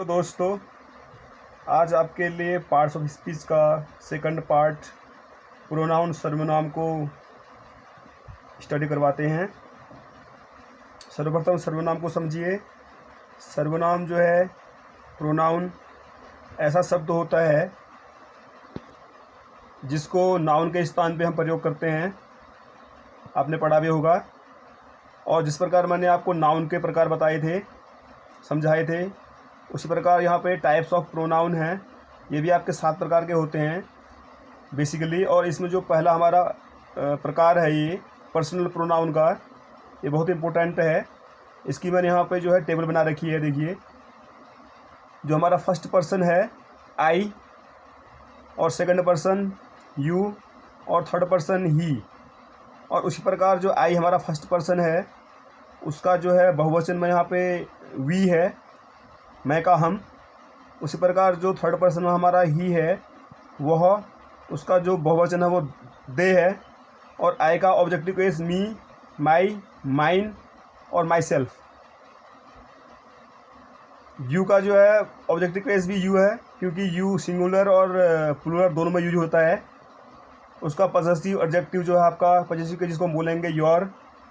दोस्तों, आज आपके लिए पार्ट्स ऑफ स्पीच का सेकंड पार्ट प्रोनाउन सर्वनाम को स्टडी करवाते हैं। सर्वप्रथम सर्वनाम को समझिए। सर्वनाम जो है प्रोनाउन ऐसा शब्द होता है जिसको नाउन के स्थान पे हम प्रयोग करते हैं। आपने पढ़ा भी होगा। और जिस प्रकार मैंने आपको नाउन के प्रकार बताए थे, समझाए थे, उसी प्रकार यहाँ पे टाइप्स ऑफ प्रोनाउन हैं। ये भी आपके 7 प्रकार के होते हैं बेसिकली। और इसमें जो पहला हमारा प्रकार है ये पर्सनल प्रोनाउन का, ये बहुत इम्पोर्टेंट है। इसकी मैंने यहाँ पे जो है टेबल बना रखी है। देखिए, जो हमारा फर्स्ट पर्सन है आई, और सेकंड पर्सन यू, और थर्ड पर्सन ही। और उसी प्रकार जो आई हमारा फर्स्ट पर्सन है उसका जो है बहुवचन में यहाँ पे वी है, मैं का हम। उसी प्रकार जो थर्ड पर्सन में हमारा ही है वह, उसका जो बहुवचन है वो दे है। और आई का ऑब्जेक्टिव केस मी, माई, माइन और माई सेल्फ। यू का जो है ऑब्जेक्टिव केस भी यू है, क्योंकि यू सिंगुलर और प्लूरल दोनों में यूज होता है। उसका पॉसेसिव एडजेक्टिव जो है आपका पॉसेसिव के जिसको हम बोलेंगे योर,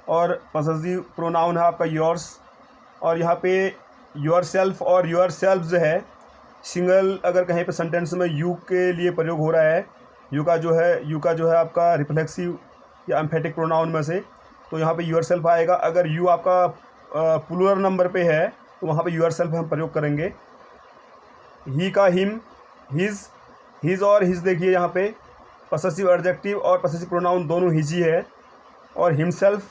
और पॉसेसिव प्रोनाउन है आपका योर्स। और यहाँ पे योर सेल्फ और योर सेल्फ जो है सिंगल, अगर कहीं पे सेंटेंस में यू के लिए प्रयोग हो रहा है, यू का जो है आपका रिफ्लेक्सिव या एम्फेटिक प्रोनाउन में से, तो यहाँ पे योर सेल्फ आएगा। अगर यू आपका प्लूरल नंबर पे है तो वहाँ पे योर सेल्फ हम प्रयोग करेंगे। ही का हिम, हिज और हिज। देखिए यहाँ पे पॉसेसिव एडजेक्टिव और पॉसेसिव प्रोनाउन दोनों हिज ही है। और हिमसेल्फ,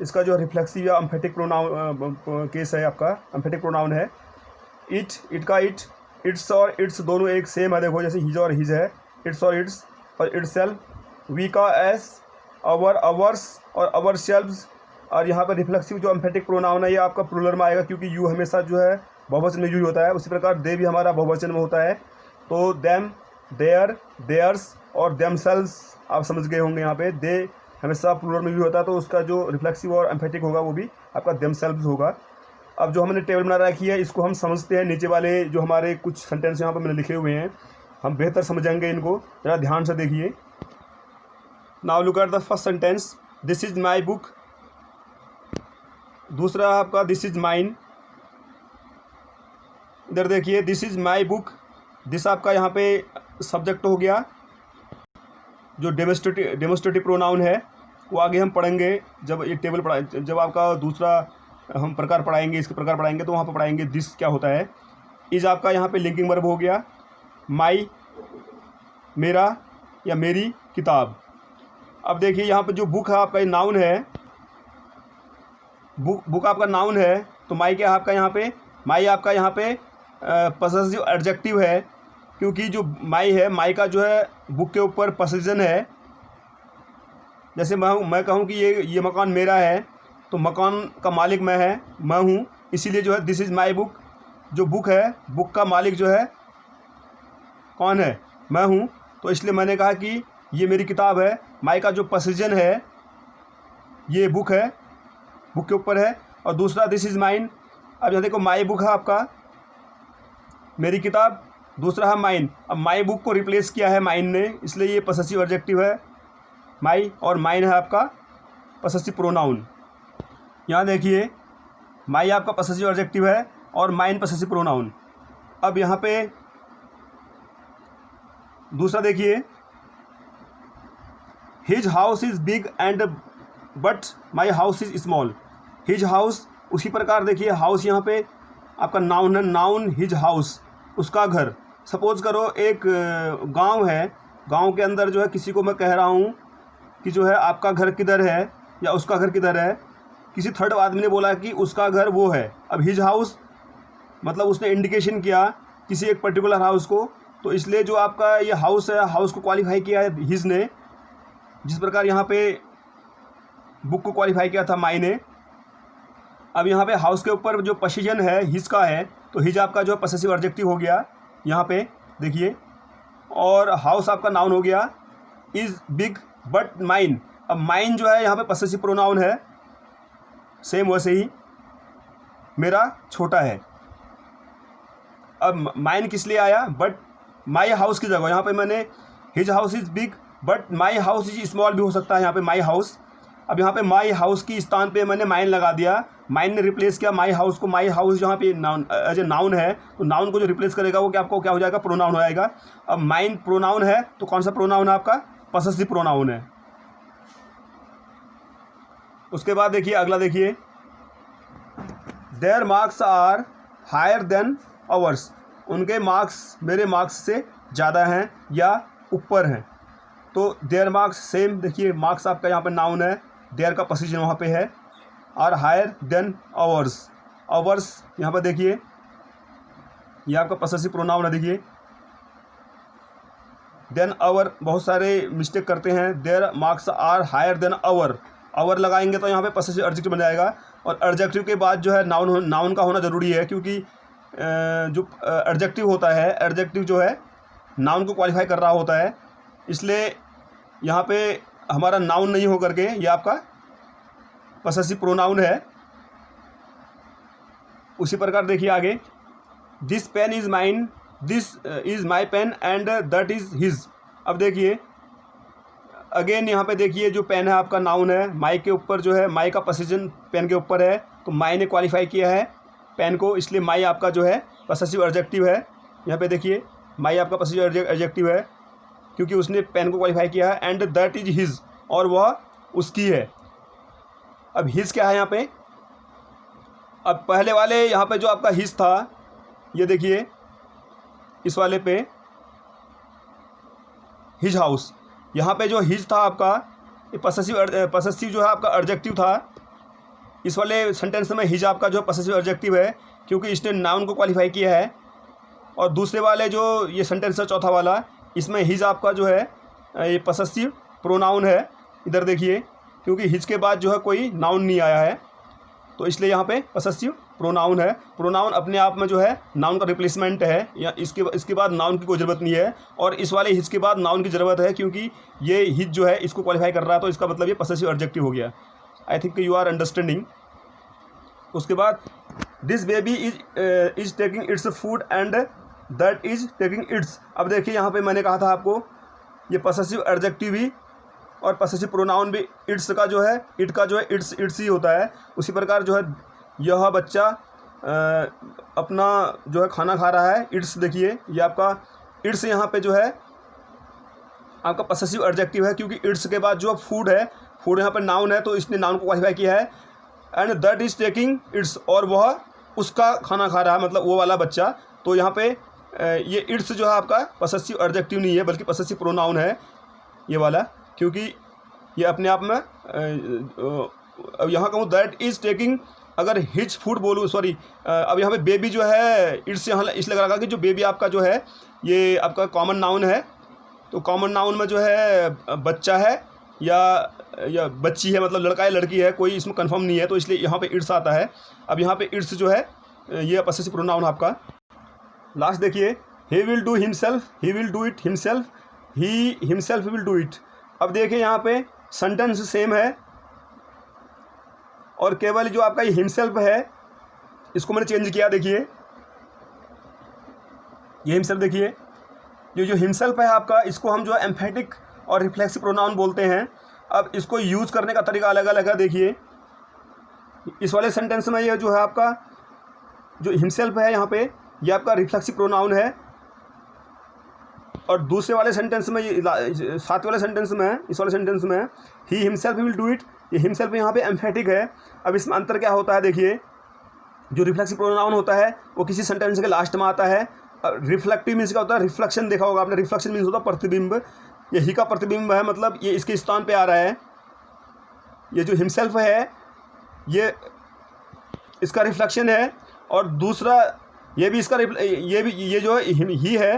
इसका जो रिफ्लेक्सिव या एम्फेटिक प्रोनाउन केस है, आपका एम्फेटिक प्रोनाउन है। इट का इट, इट्स और इट्स दोनों एक सेम है। देखो, जैसे हिज और हिज है, इट्स और इट्स, और इटसेल्फ। वी का एस, अवर, अवर्स और अवर सेल्व्स। और यहाँ पर रिफ्लेक्सिव जो एम्फेटिक प्रोनाउन है ये आपका प्लूरल में आएगा, क्योंकि यू हमेशा जो है बहुवचन में यूज होता है। उसी प्रकार दे भी हमारा बहुवचन में होता है। तो देम, देयर, देयर्स और देमसेल्व्स आप समझ गए होंगे। यहाँ पे दे हमेशा प्लूरल में यूज होता है, तो उसका जो रिफ्लेक्सिव और एम्फेटिक होगा वो भी आपका देमसेल्व्स होगा। अब जो हमने टेबल बना रखी है इसको हम समझते हैं। नीचे वाले जो हमारे कुछ सेंटेंस यहाँ पर मैंने लिखे हुए हैं, हम बेहतर समझेंगे इनको। ज़रा ध्यान से देखिए। Now look at the first sentence, this is my book. दूसरा आपका दिस इज माइन। इधर देखिए, this is my book. This आपका यहाँ पे सब्जेक्ट हो गया। जो डेमोस्ट्रेटिव प्रोनाउन है वो आगे हम पढ़ेंगे जब ये टेबल पढ़ा, जब आपका दूसरा हम प्रकार पढ़ाएंगे, इसके प्रकार पढ़ाएंगे तो वहाँ पर पढ़ाएंगे दिस क्या होता है। इज आपका यहाँ पे लिंकिंग वर्ब हो गया। माई, मेरा या मेरी किताब। अब देखिए यहाँ पे जो बुक है आपका ये नाउन है। बुक आपका नाउन है, तो माई क्या है आपका यहाँ पे, माई आपका यहाँ पे पॉसेसिव एडजेक्टिव है, क्योंकि जो माई है, माई का जो है बुक के ऊपर पोसेशन है। जैसे मैं कहूँ कि ये मकान मेरा है, तो मकान का मालिक मैं हूँ, इसीलिए जो है दिस इज़ माई बुक। जो बुक है, बुक का मालिक जो है कौन है, मैं हूँ, तो इसलिए मैंने कहा कि ये मेरी किताब है। माई का जो पोसेशन है ये बुक है, बुक के ऊपर है। और दूसरा दिस इज़ माइन। अब यहाँ देखो, माई बुक है आपका, मेरी किताब, दूसरा है माइन। अब माई बुक को रिप्लेस किया है माइन ने, इसलिए ये पॉसेसिव एडजेक्टिव है माई, और माइन है आपका पॉसेसिव प्रोनाउन। यहाँ देखिए, माई आपका पॉसेसिव एडजेक्टिव है और माइन पॉसेसिव प्रोनाउन। अब यहाँ पे दूसरा देखिए, his house is big and but my house is small. His house, उसी प्रकार देखिए हाउस यहाँ पे आपका नाउन है, नाउन हिज हाउस, उसका घर। सपोज करो एक गांव है, गांव के अंदर जो है किसी को मैं कह रहा हूँ कि जो है आपका घर किधर है या उसका घर किधर है। किसी थर्ड आदमी ने बोला कि उसका घर वो है। अब हिज हाउस मतलब उसने इंडिकेशन किया किसी एक पर्टिकुलर हाउस को, तो इसलिए जो आपका ये हाउस है, हाउस को क्वालिफाई किया है हिज ने, जिस प्रकार यहाँ पे बुक को क्वालिफाई किया था माई ने। अब यहाँ पे हाउस के ऊपर जो पोजीशन है हिज का है, तो हिज आपका जो पॉसेसिव एडजेक्टिव हो गया यहाँ पे देखिए। और हाउस आपका नाउन हो गया। Is big but mine. अब माइन जो है यहाँ पे पॉसेसिव प्रोनाउन है, सेम वैसे ही मेरा छोटा है। अब माइन किस लिए आया, बट माई हाउस की जगह यहाँ पे मैंने his house is big but my house is small भी हो सकता है यहाँ पे माई हाउस। अब यहाँ पे माई हाउस की स्थान पे मैंने माइन लगा दिया, माइन ने रिप्लेस किया माई हाउस को। माई हाउस जहाँ पे नाउन एज ए नाउन है, तो नाउन को जो रिप्लेस करेगा वो क्या आपको क्या हो जाएगा, प्रोनाउन हो जाएगा। अब माइन प्रोनाउन है तो कौन सा प्रोनाउन है आपका, पसेसिव प्रोनाउन है। उसके बाद देखिए अगला, देखिए their marks are higher than ours, उनके मार्क्स मेरे मार्क्स से ज़्यादा हैं या ऊपर हैं। तो देयर मार्क्स सेम, देखिए मार्क्स आपका यहाँ पे नाउन है, देयर का पोजीशन वहाँ पे है, और हायर देन आवर्स, आवर्स यहाँ पर देखिए ये आपका पसेसिव प्रोनाउन है। देखिए देन आवर, बहुत सारे मिस्टेक करते हैं, their marks are higher than our, our लगाएंगे तो यहाँ पे पसेसिव एडजेक्टिव बन जाएगा। और एडजेक्टिव के बाद जो है नाउन का होना ज़रूरी है, क्योंकि जो एडजेक्टिव होता है, एडजेक्टिव जो है नाउन को क्वालिफाई कर रहा होता है, इसलिए यहाँ पे हमारा नाउन नहीं हो करके ये आपका पसेसिव प्रोनाउन है। उसी प्रकार देखिए आगे, this pen is mine, this is my pen and that is his. अब देखिए अगेन यहाँ पे देखिए जो पेन है आपका नाउन है, माई के ऊपर जो है, माई का पोजीशन पेन के ऊपर है, तो माई ने क्वालिफाई किया है पेन को, इसलिए माई आपका जो है पसेसिव एडजेक्टिव है। यहाँ पे देखिए माई आपका पसेसिव एडजेक्टिव है क्योंकि उसने पेन को क्वालिफाई किया है। एंड दैट इज हिज, और वह उसकी है। अब हिज क्या है यहाँ पे, अब पहले वाले यहाँ पे जो आपका हिज था, ये देखिए इस वाले पे हिज हाउस, यहाँ पे जो हिज था आपका ये पसेसिव जो है आपका एडजेक्टिव था। इस वाले सेंटेंस में हिज आपका जो पसेसिव एडजेक्टिव है क्योंकि इसने नाउन को क्वालिफाई किया है। और दूसरे वाले जो ये सेंटेंस है चौथा वाला, इसमें हिज आपका जो है ये पसेसिव प्रोनाउन है। इधर देखिए क्योंकि हिज के बाद जो है कोई नाउन नहीं आया है, तो इसलिए यहाँ पे पसेसिव प्रोनाउन है। प्रोनाउन अपने आप में जो है नाउन का रिप्लेसमेंट है, या इसके बाद नाउन की कोई ज़रूरत नहीं है। और इस वाले हिज के बाद नाउन की ज़रूरत है क्योंकि ये हिज जो है इसको क्वालिफाई कर रहा है, तो इसका मतलब ये पसेसिव एडजेक्टिव हो गया। I think you are understanding. उसके बाद this baby is taking its food and that is taking its. अब देखिए यहाँ पे मैंने कहा था आपको ये पसेसिव एडजेक्टिव भी और पसेसिव प्रोनाउन भी इट्स का जो है, इट का जो है इट्स ही होता है। उसी प्रकार जो है यह बच्चा अपना जो है खाना खा रहा है, इट्स देखिए ये आपका इट्स यहाँ पे जो है आपका पसेसिव एडजेक्टिव है क्योंकि इट्स के बाद जो फूड है, फूड यहाँ पर नाउन है, तो इसने नाउन को क्वालिफाई किया है। And that is taking it's, और वह उसका खाना खा रहा है, मतलब वो वाला बच्चा। तो यहाँ पे ये इट्स जो है आपका पसेसिव एडजेक्टिव नहीं है बल्कि पसेसिव प्रोनाउन है ये वाला, क्योंकि ये अपने आप में अब यहाँ कहूँ दैट इज़ टेकिंग, अगर हिज फूड बोलूँ, सॉरी अब यहाँ पे बेबी जो है इट्स यहाँ इसलिए लगा कि जो बेबी आपका जो है ये आपका कॉमन नाउन है। तो कॉमन नाउन में जो है बच्चा है या बच्ची है, मतलब लड़का है लड़की है, कोई इसमें कंफर्म नहीं है, तो इसलिए यहाँ पे इट्स आता है। अब यहाँ पे इट्स जो है ये पसेसिव प्रोनाउन आपका। लास्ट देखिए, he will do himself, he will do it himself, he himself will do it. अब देखिए यहाँ पे सेंटेंस सेम है और केवल जो आपका ये हिमसेल्फ है इसको मैंने चेंज किया। देखिए ये हिमसेल्फ, देखिए ये जो हिमसेल्फ है आपका, इसको हम जो है एम्फेटिक और रिफ्लेक्सिव प्रोनाउन बोलते हैं। अब इसको यूज़ करने का तरीका अलग अलग है। देखिए इस वाले सेंटेंस में ये जो है आपका जो हिमसेल्फ है यहाँ पे ये आपका रिफ्लेक्सिव प्रोनाउन है, और दूसरे वाले सेंटेंस में ये साथ वाले सेंटेंस में, इस वाले सेंटेंस में he himself will do it, ये हिमसेल्फ यहाँ पे एम्फेटिक है। अब इसमें अंतर क्या होता है, देखिए जो रिफ्लेक्सिव प्रोनाउन होता है वो किसी सेंटेंस के लास्ट में आता है। रिफ्लेक्टिव मीन्स क्या होता है, रिफ्लेक्शन देखा होगा आपने, रिफ्लेक्शन मीन्स होता है प्रतिबिंब। ये ही का प्रतिबिंब है, मतलब ये इसके स्थान पे आ रहा है। ये जो हिमसेल्फ है ये इसका रिफ्लेक्शन है, और दूसरा ये भी इसका ये जो ही है,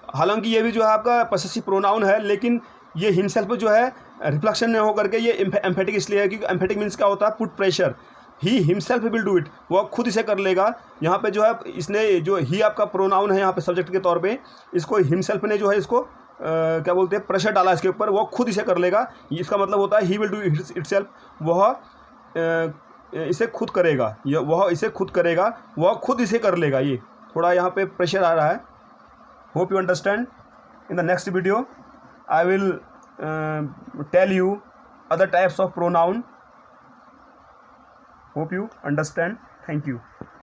हालांकि ये भी जो है आपका पसेसिव प्रोनाउन है, लेकिन ये हिमसेल्फ जो है रिफ्लेक्शन नहीं होकर के ये एम्फेटिक इसलिए है क्योंकि एम्फेटिक मीन्स क्या होता है, put pressure. He himself will do it, वह खुद इसे कर लेगा। यहाँ पे जो है इसने जो ही आपका प्रोनाउन है यहाँ पे सब्जेक्ट के तौर पे, इसको हिमसेल्फ ने जो है इसको क्या बोलते हैं, प्रेशर डाला इसके ऊपर, वह खुद इसे कर लेगा। इसका मतलब होता है ही विल डू इटसेल्फ, वह इसे खुद करेगा, वह इसे खुद करेगा, वह खुद इसे कर लेगा। ये थोड़ा यहाँ पे प्रेशर आ रहा है. Hope you understand. In the next video I will tell you other types of pronoun. Hope you understand. Thank you.